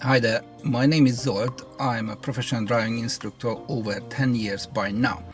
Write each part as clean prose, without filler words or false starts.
Hi there, my name is Zsolt. I'm a professional driving instructor over 10 years by now.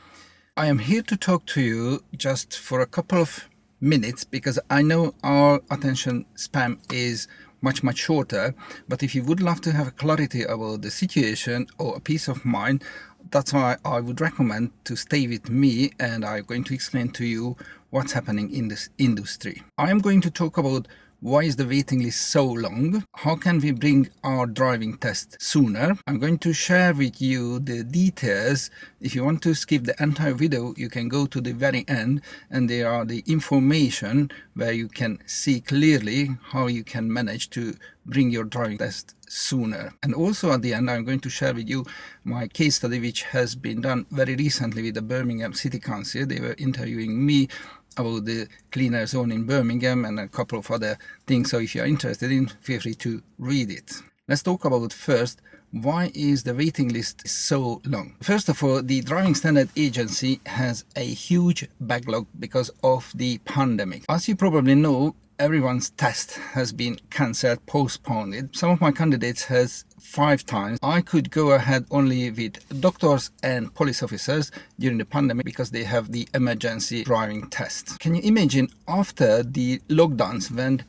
I am here to talk to you just for a couple of minutes because I know our attention span is much shorter, but if you would love to have clarity about the situation or a peace of mind, that's why I would recommend to stay with me, and I'm going to explain to you what's happening in this industry. I am going to talk about why is the waiting list so long? How can we bring our driving test sooner? I'm going to share with you the details. If you want to skip the entire video, you can go to the very end and there are the information where you can see clearly how you can manage to bring your driving test sooner. And also at the end, I'm going to share with you my case study, which has been done very recently with the Birmingham City Council. They were interviewing me about the cleaner zone in Birmingham and a couple of other things. So if you're interested in, feel free to read it. Let's talk about first, why is the waiting list so long? First of all, the Driving Standard Agency has a huge backlog because of the pandemic. As you probably know, everyone's test has been cancelled, postponed. Some of my candidates has 5 times. I could go ahead only with doctors and police officers during the pandemic because they have the emergency driving test. Can you imagine after the lockdowns when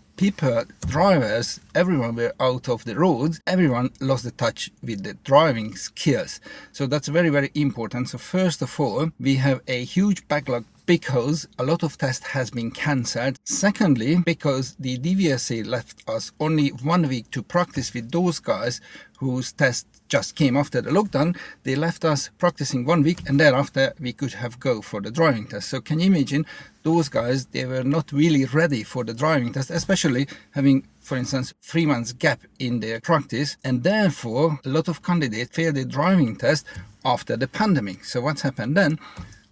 drivers, everyone were out of the roads, everyone lost the touch with the driving skills. So that's very important. So first of all, we have a huge backlog because a lot of tests has been cancelled. Secondly, because the DVSA left us only 1 week to practice with those guys whose test just came after the lockdown. They left us practicing 1 week and thereafter we could have go for the driving test. So can you imagine those guys, they were not really ready for the driving test, especially having, for instance, 3 months gap in their practice, and therefore a lot of candidates failed the driving test after the pandemic. So what's happened then?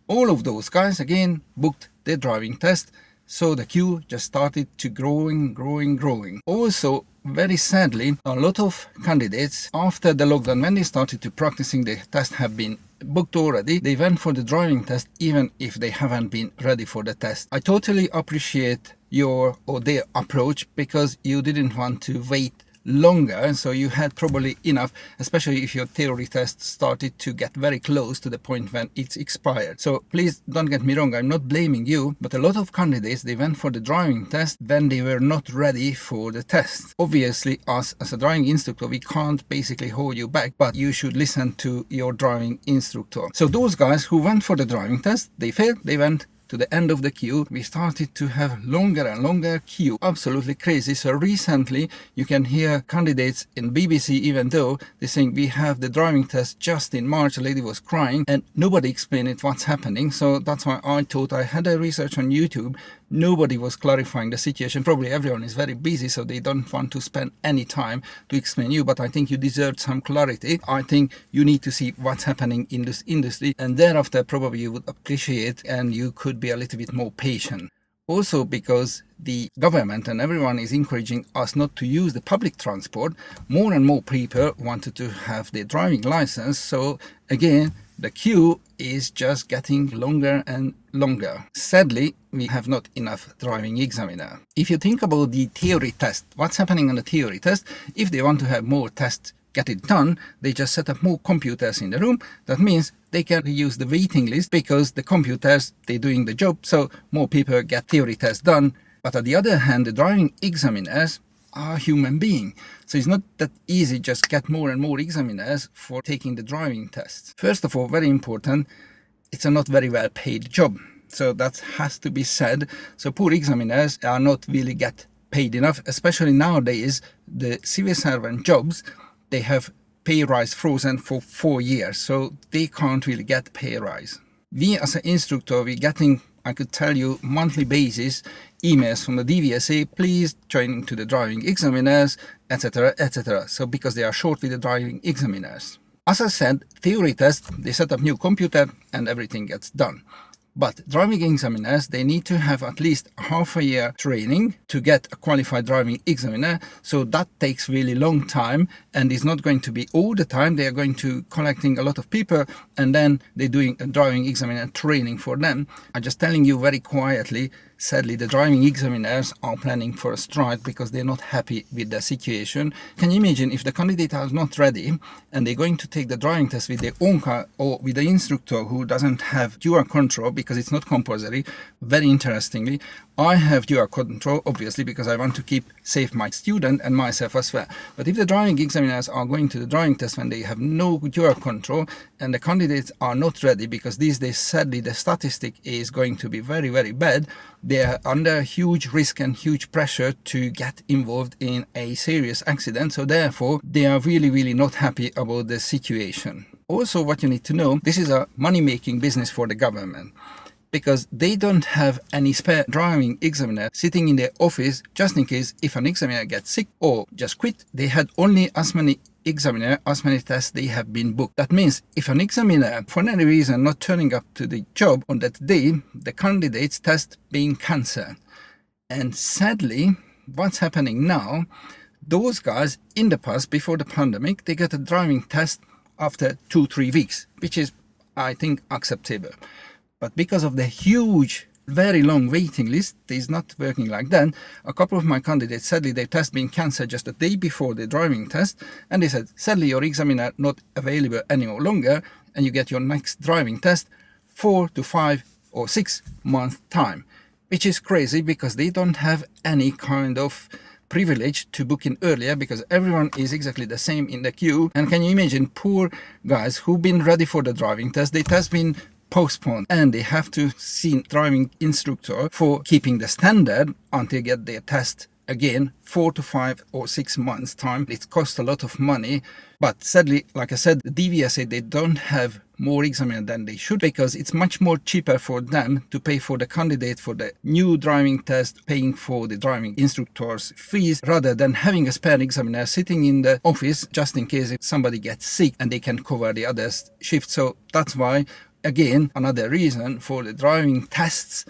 All of those guys again booked their driving test, so the queue just started to growing. Also, very sadly, a lot of candidates after the lockdown, when they started to practicing the test, have been booked already. They went for the driving test even if they haven't been ready for the test. I totally appreciate your or their approach because you didn't want to wait longer, so you had probably enough, especially if your theory test started to get very close to the point when it's expired. So please don't get me wrong, I'm not blaming you, but a lot of candidates, they went for the driving test when they were not ready for the test. Obviously, us as a driving instructor, we can't basically hold you back, but you should listen to your driving instructor. So those guys who went for the driving test, they failed, they went to the end of the queue. We started to have longer and longer queue. Absolutely crazy. So recently you can hear candidates in BBC, even though they're saying we have the driving test just in March. A lady was crying and nobody explained it what's happening. So that's why I thought, I had a research on YouTube. Nobody was clarifying the situation. Probably everyone is very busy, so they don't want to spend any time to explain you, but I think you deserve some clarity. I think you need to see what's happening in this industry, and thereafter probably you would appreciate and you could be a little bit more patient. Also, because the government and everyone is encouraging us not to use the public transport, more and more people wanted to have their driving license. So again, the queue is just getting longer and longer. Sadly, we have not enough driving examiner. If you think about the theory test, what's happening on the theory test? If they want to have more tests get it done, they just set up more computers in the room. That means they can use the waiting list because the computers, they're doing the job, so more people get theory tests done. But on the other hand, the driving examiners are human beings. So it's not that easy just get more and more examiners for taking the driving test. First of all, very important, it's a not very well paid job. So that has to be said. So poor examiners are not really get paid enough, especially nowadays, the civil servant jobs, they have pay rise frozen for 4 years, so they can't really get pay rise. We as an instructor, we're getting, I could tell you, monthly basis emails from the DVSA, please join to the driving examiners, etc. So because they are short with the driving examiners. As I said, theory test, they set up new computer and everything gets done. But driving examiners, they need to have at least half a year training to get a qualified driving examiner. So that takes really long time and is not going to be all the time. They are going to collecting a lot of people and then they're doing a driving examiner training for them. I'm just telling you very quietly, sadly, the driving examiners are planning for a strike because they're not happy with the situation. Can you imagine if the candidate are not ready and they're going to take the driving test with their own car or with the instructor who doesn't have dual control because it's not compulsory? Very interestingly, I have dual control, obviously, because I want to keep safe my student and myself as well. But if the driving examiners are going to the driving test when they have no dual control and the candidates are not ready, because these days, sadly, the statistic is going to be very, very bad, they are under huge risk and huge pressure to get involved in a serious accident. So therefore, they are really, really not happy about the situation. Also, what you need to know, this is a money-making business for the government, because they don't have any spare driving examiner sitting in their office just in case if an examiner gets sick or just quit. They had only as many examiner, as many tests they have been booked. That means if an examiner for any reason not turning up to the job on that day, the candidate's test being cancelled. And sadly, what's happening now, those guys in the past, before the pandemic, they get a driving test after 2-3 weeks, which is, I think, acceptable. But because of the huge, very long waiting list, it's not working like that. A couple of my candidates, sadly, their test being cancelled just the day before the driving test. And they said, sadly, your examiner not available any longer, and you get your next driving test 4 to 5 or 6 months time, which is crazy because they don't have any kind of privilege to book in earlier because everyone is exactly the same in the queue. And can you imagine poor guys who've been ready for the driving test, their test been postponed and they have to see driving instructor for keeping the standard until they get their test again 4 to 5 or 6 months time. It costs a lot of money, but sadly, like I said, the DVSA, they don't have more examiners than they should, because it's much more cheaper for them to pay for the candidate for the new driving test, paying for the driving instructor's fees, rather than having a spare examiner sitting in the office just in case if somebody gets sick and they can cover the other shift. So that's why, again, another reason for the driving tests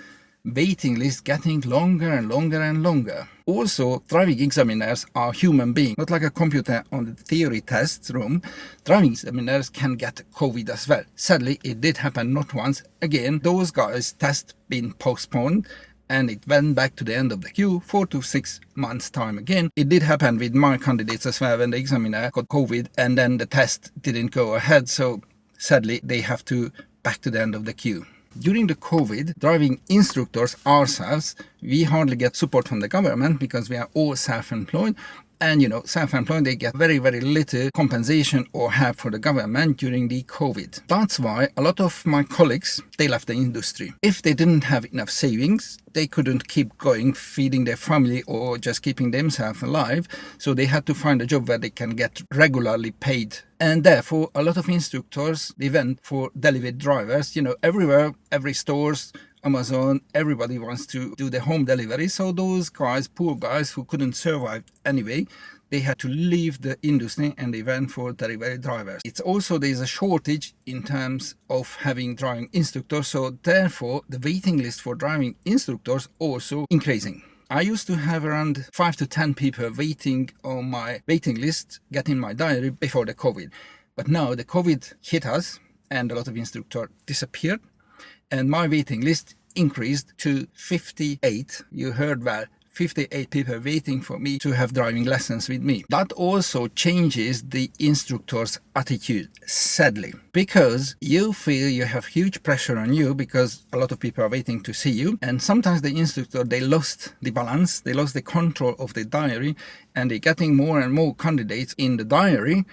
waiting list getting longer and longer and longer. Also, driving examiners are human beings, not like a computer on the theory test room. Driving examiners can get COVID as well. Sadly, it did happen not once. Again, those guys' test been postponed and it went back to the end of the queue 4 to 6 months time again. It did happen with my candidates as well when the examiner got COVID and then the test didn't go ahead. So sadly, they have to back to the end of the queue. During the COVID, driving instructors ourselves, we hardly get support from the government because we are all self-employed. And self-employed, they get very, very little compensation or help for the government during the COVID. That's why a lot of my colleagues, they left the industry. If they didn't have enough savings, they couldn't keep going, feeding their family or just keeping themselves alive. So they had to find a job where they can get regularly paid. And therefore, a lot of instructors, they went for delivery drivers, everywhere, every stores, Amazon, everybody wants to do the home delivery. So those guys, poor guys who couldn't survive anyway, they had to leave the industry and they went for delivery drivers. It's also, there's a shortage in terms of having driving instructors. So therefore, the waiting list for driving instructors also increasing. I used to have around 5 to 10 people waiting on my waiting list, getting my diary before the COVID. But now the COVID hit us and a lot of instructors disappeared. And my waiting list increased to 58. You heard well, 58 people waiting for me to have driving lessons with me. That also changes the instructor's attitude, sadly, because you feel you have huge pressure on you because a lot of people are waiting to see you. And sometimes the instructor, they lost the balance, they lost the control of the diary, and they're getting more and more candidates in the diary.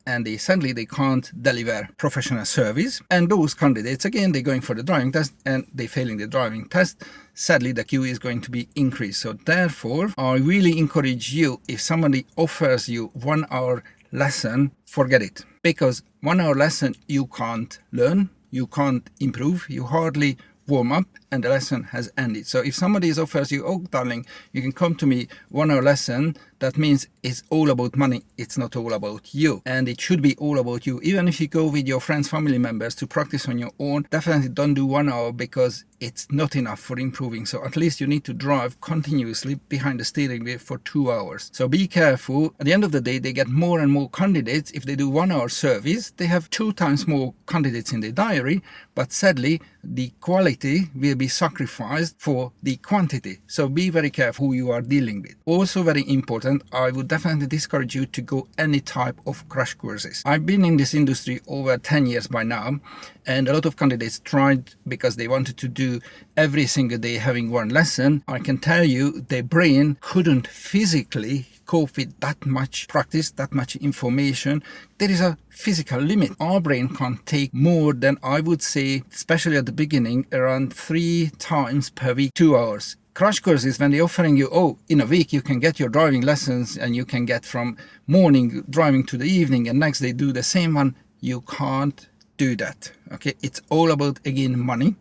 And sadly, they can't deliver professional service. And those candidates, again, they're going for the driving test and they're failing the driving test. Sadly, the queue is going to be increased. So therefore, I really encourage you, if somebody offers you 1 hour lesson, forget it. Because 1 hour lesson, you can't learn, you can't improve, you hardly warm up, and the lesson has ended. So if somebody offers you, oh darling, you can come to me 1 hour lesson, that means it's all about money. It's not all about you. And it should be all about you. Even if you go with your friends, family members to practice on your own, definitely don't do 1 hour because it's not enough for improving. So at least you need to drive continuously behind the steering wheel for 2 hours. So be careful. At the end of the day, they get more and more candidates. If they do 1 hour service, they have 2 times more candidates in their diary. But sadly, the quality quality will be sacrificed for the quantity. So be very careful who you are dealing with. Also very important, I would definitely discourage you to go any type of crash courses. I've been in this industry over 10 years by now, and a lot of candidates tried because they wanted to do every single day having one lesson. I can tell you their brain couldn't physically cope with that much practice, that much information. There is a physical limit. Our brain can't take more than, I would say, especially at the beginning, around 3 times per week, 2 hours. Crash courses, when they're offering you, oh, in a week you can get your driving lessons and you can get from morning driving to the evening and next day do the same one, you can't do that. Okay, it's all about, again, money,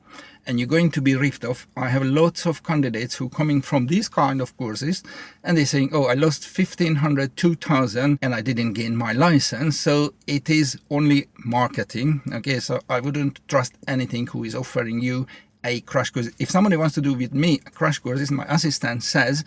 and you're going to be ripped off. I have lots of candidates who coming from these kind of courses and they're saying, oh, I lost 1,500, 2,000 and I didn't gain my license. So it is only marketing. Okay, so I wouldn't trust anything who is offering you a crash course. If somebody wants to do with me a crash course, my assistant says,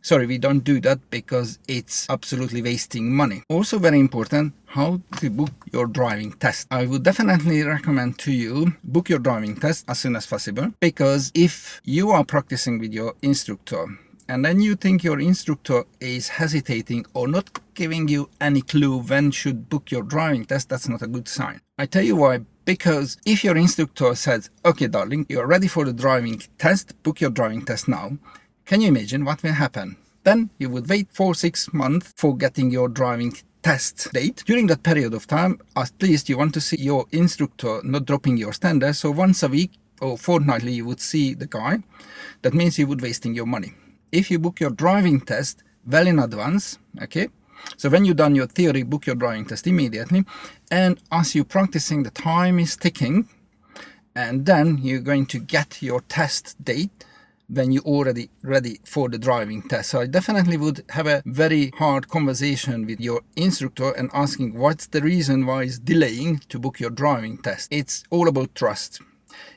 sorry, we don't do that because it's absolutely wasting money. Also very important, how to book your driving test. I would definitely recommend to you book your driving test as soon as possible, because if you are practicing with your instructor and then you think your instructor is hesitating or not giving you any clue when should book your driving test, that's not a good sign. I tell you why. Because if your instructor says, okay, darling, you're ready for the driving test, book your driving test now, can you imagine what will happen? Then you would wait 4-6 months for getting your driving test date. During that period of time, at least you want to see your instructor not dropping your standards. So once a week or fortnightly, you would see the guy. That means you would wasting your money. If you book your driving test well in advance, okay, so when you've done your theory, book your driving test immediately. And as you're practicing, the time is ticking. And then you're going to get your test date when you're already ready for the driving test. So I definitely would have a very hard conversation with your instructor and asking what's the reason why it's delaying to book your driving test. It's all about trust.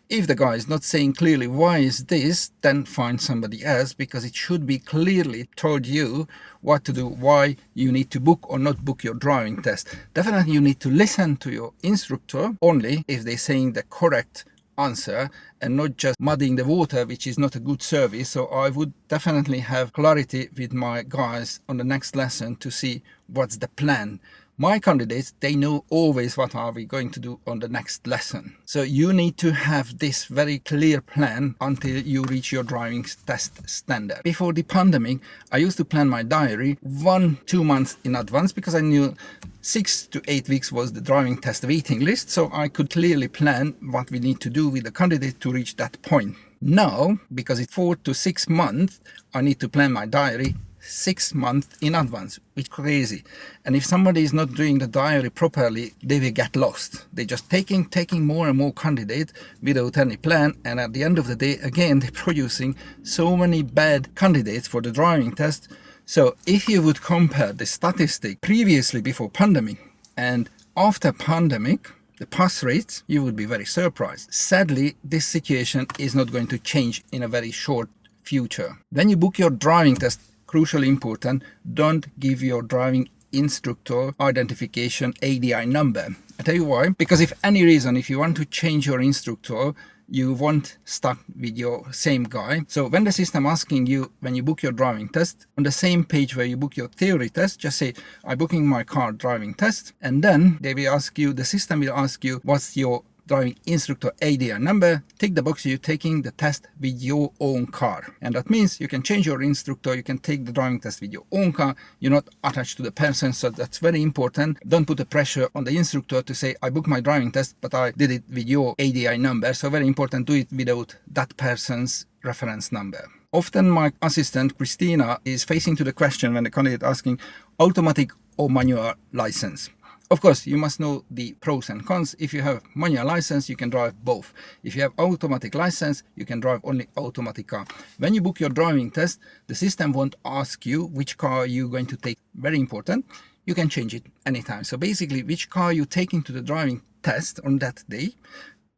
If the guy is not saying clearly why is this, then find somebody else, because it should be clearly told you what to do, why you need to book or not book your driving test. Definitely you need to listen to your instructor only if they're saying the correct answer and not just muddying the water, which is not a good service. So I would definitely have clarity with my guys on the next lesson to see what's the plan. My candidates, they know always what are we going to do on the next lesson. So you need to have this very clear plan until you reach your driving test standard. Before the pandemic, I used to plan my diary 1-2 months in advance because I knew 6 to 8 weeks was the driving test waiting list. So I could clearly plan what we need to do with the candidate to reach that point. Now, because it's 4 to 6 months, I need to plan my diary 6 months in advance, which is crazy. And if somebody is not doing the diary properly, they will get lost. They're just taking more and more candidates without any plan, and at the end of the day, again, they're producing so many bad candidates for the driving test. So if you would compare the statistic previously before pandemic and after pandemic, the pass rates, you would be very surprised. Sadly, this situation is not going to change in a very short future. When you book your driving test, crucially important, don't give your driving instructor identification ADI number. I tell you why. Because if any reason, if you want to change your instructor, you won't stuck with your same guy. So when the system asking you, when you book your driving test, on the same page where you book your theory test, just say, I'm booking my car driving test. And then they will ask you, the system will ask you, what's your driving instructor ADI number? Tick the box, you're taking the test with your own car. And that means you can change your instructor, you can take the driving test with your own car, you're not attached to the person. So that's very important. Don't put the pressure on the instructor to say, I booked my driving test, but I did it with your ADI number. So very important, do it without that person's reference number. Often my assistant, Christina, is facing to the question when the candidate asking automatic or manual license. Of course, you must know the pros and cons. If you have manual license, you can drive both. If you have automatic license, you can drive only automatic car. When you book your driving test, the system won't ask you which car you're going to take. Very important. You can change it anytime. So basically, which car you're taking to the driving test on that day,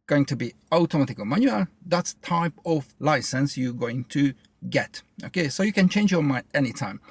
going to be automatic or manual, that's type of license you're going to get. Okay, so you can change your mind anytime.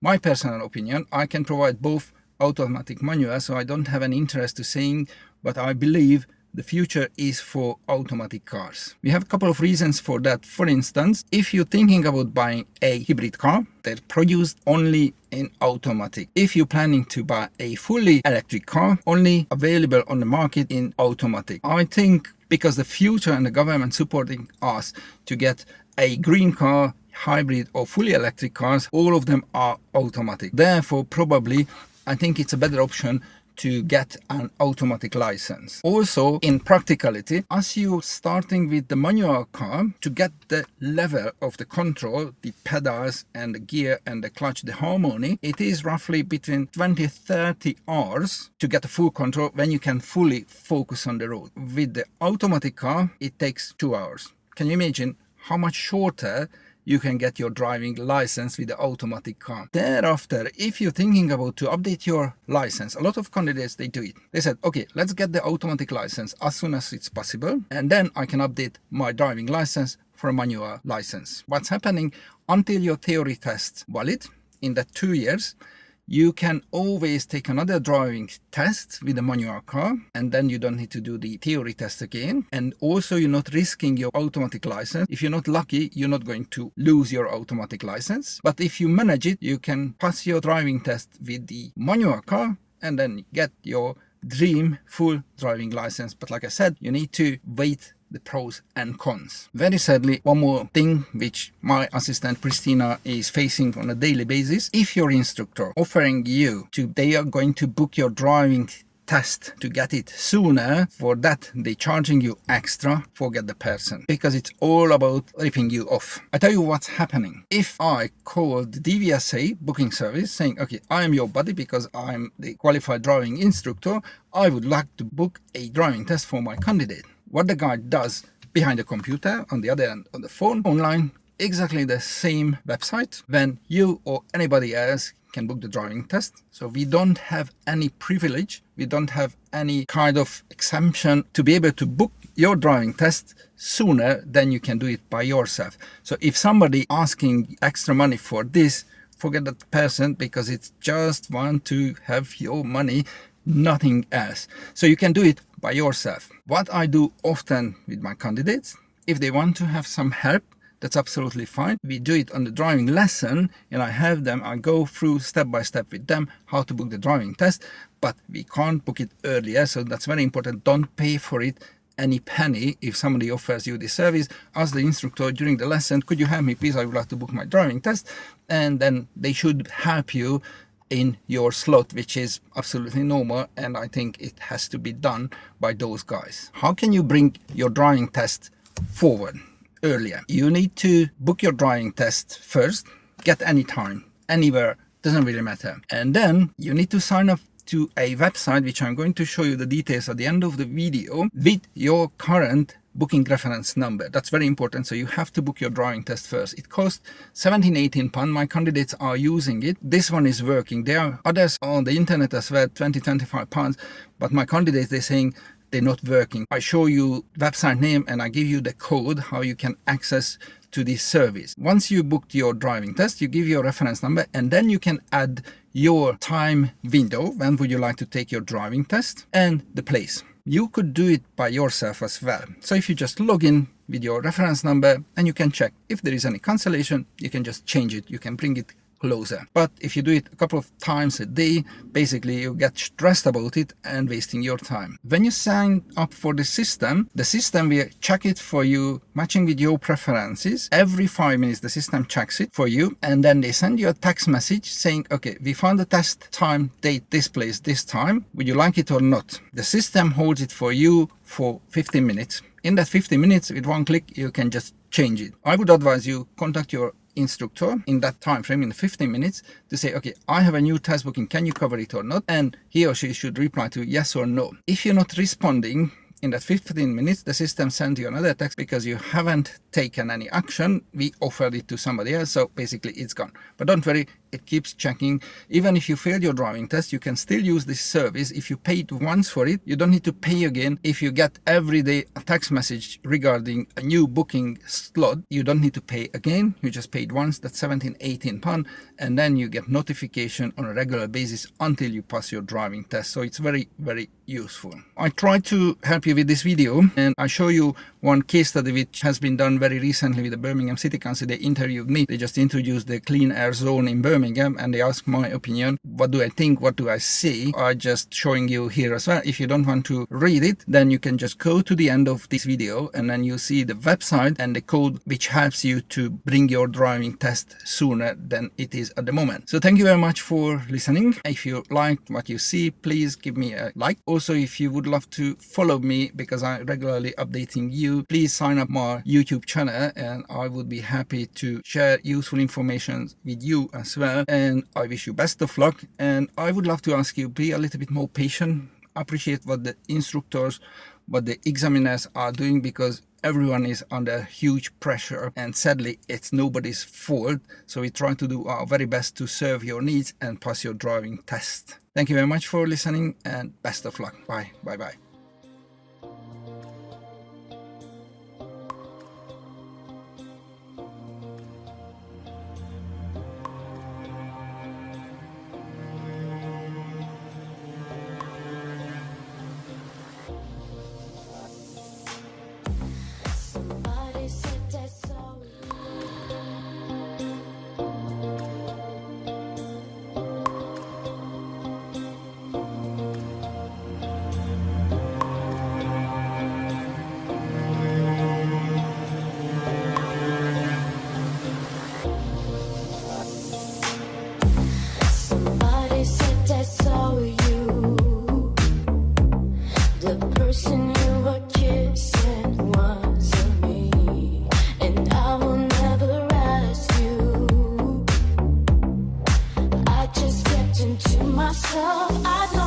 My personal opinion, I can provide both automatic manual, so I don't have an interest to saying, but I believe the future is for automatic cars. We have a couple of reasons for that. For instance, if you're thinking about buying a hybrid car, they're produced only in automatic. If you're planning to buy a fully electric car, only available on the market in automatic. I think because the future and the government supporting us to get a green car, hybrid or fully electric cars, all of them are automatic. Therefore, probably, I think it's a better option to get an automatic license. Also, in practicality, as you're starting with the manual car, to get the level of the control, the pedals and the gear and the clutch, the harmony, it is roughly between 20-30 hours to get a full control when you can fully focus on the road. With the automatic car, it takes 2 hours. Can you imagine how much shorter you can get your driving license with the automatic car? Thereafter, if you're thinking about to update your license, a lot of candidates, they do it. They said, okay, let's get the automatic license as soon as it's possible, and then I can update my driving license for a manual license. What's happening until your theory test's valid in that 2 years, you can always take another driving test with a manual car, and then you don't need to do the theory test again. And also, you're not risking your automatic license. If you're not lucky, you're not going to lose your automatic license. But if you manage it, you can pass your driving test with the manual car and then get your dream full driving license. But like I said, you need to wait the pros and cons. Very sadly, one more thing which my assistant Christina is facing on a daily basis. If your instructor offering you they are going to book your driving test to get it sooner, for that they charging you extra, forget the person, because it's all about ripping you off. I tell you what's happening. If I call the DVSA booking service saying, okay, I am your buddy because I'm the qualified driving instructor, I would like to book a driving test for my candidate. What the guy does behind the computer, on the other end, on the phone, online, exactly the same website when you or anybody else can book the driving test. So we don't have any privilege, we don't have any kind of exemption to be able to book your driving test sooner than you can do it by yourself. So if somebody asking extra money for this, forget that person, because it's just want to have your money, nothing else. So you can do it by yourself. What I do often with my candidates, if they want to have some help, that's absolutely fine. We do it on the driving lesson, and I go through step by step with them how to book the driving test, but we can't book it earlier. So that's very important. Don't pay for it any penny. If somebody offers you this service, ask the instructor during the lesson, could you help me please, I would like to book my driving test, and then they should help you in your slot, which is absolutely normal, and I think it has to be done by those guys. How can you bring your driving test forward earlier? You need to book your driving test first, get any time, anywhere, doesn't really matter. And then you need to sign up to a website, which I'm going to show you the details at the end of the video, with your current booking reference number. That's very important. So you have to book your driving test first. It costs 17-18 pounds. My candidates are using it. This one is working. There are others on the internet as well, 20-25 pounds. But my candidates, they're saying they're not working. I show you website name and I give you the code how you can access to this service. Once you booked your driving test, you give your reference number, and then you can add your time window, when would you like to take your driving test, and the place. You could do it by yourself as well. So if you just log in with your reference number, and you can check if there is any cancellation, you can just change it, you can bring it closer. But if you do it a couple of times a day, basically you get stressed about it and wasting your time. When you sign up for the system will check it for you, matching with your preferences. Every 5 minutes the system checks it for you, and then they send you a text message saying, okay, we found the test time, date, this place, this time, would you like it or not? The system holds it for you for 15 minutes. In that 15 minutes, with one click, you can just change it. I would advise you contact your instructor in that time frame, in 15 minutes, to say, okay, I have a new test booking, can you cover it or not? And he or she should reply to yes or no. If you're not responding in that 15 minutes, the system sends you another text because you haven't taken any action. We offered it to somebody else, so basically it's gone. But don't worry, it keeps checking. Even if you failed your driving test, you can still use this service. If you paid once for it, you don't need to pay again. If you get every day a text message regarding a new booking slot, you don't need to pay again. You just paid once, that's 17-18 pounds, and then you get notification on a regular basis until you pass your driving test. So it's very, very useful. I try to help you with this video, and I show you one case study which has been done very recently with the Birmingham City Council. They interviewed me. They just introduced the clean air zone in Birmingham, and they asked my opinion. What do I think? What do I see? I'm just showing you here as well. If you don't want to read it, then you can just go to the end of this video, and then you see the website and the code which helps you to bring your driving test sooner than it is at the moment. So thank you very much for listening. If you liked what you see, please give me a like. Also, if you would love to follow me, because I'm regularly updating you, please sign up my YouTube channel, and I would be happy to share useful information with you as well. And I wish you best of luck, and I would love to ask you, be a little bit more patient. Appreciate what the instructors, what the examiners are doing, because everyone is under huge pressure, and sadly it's nobody's fault. So we try to do our very best to serve your needs and pass your driving test. Thank you very much for listening, and best of luck. Bye bye. Myself, I know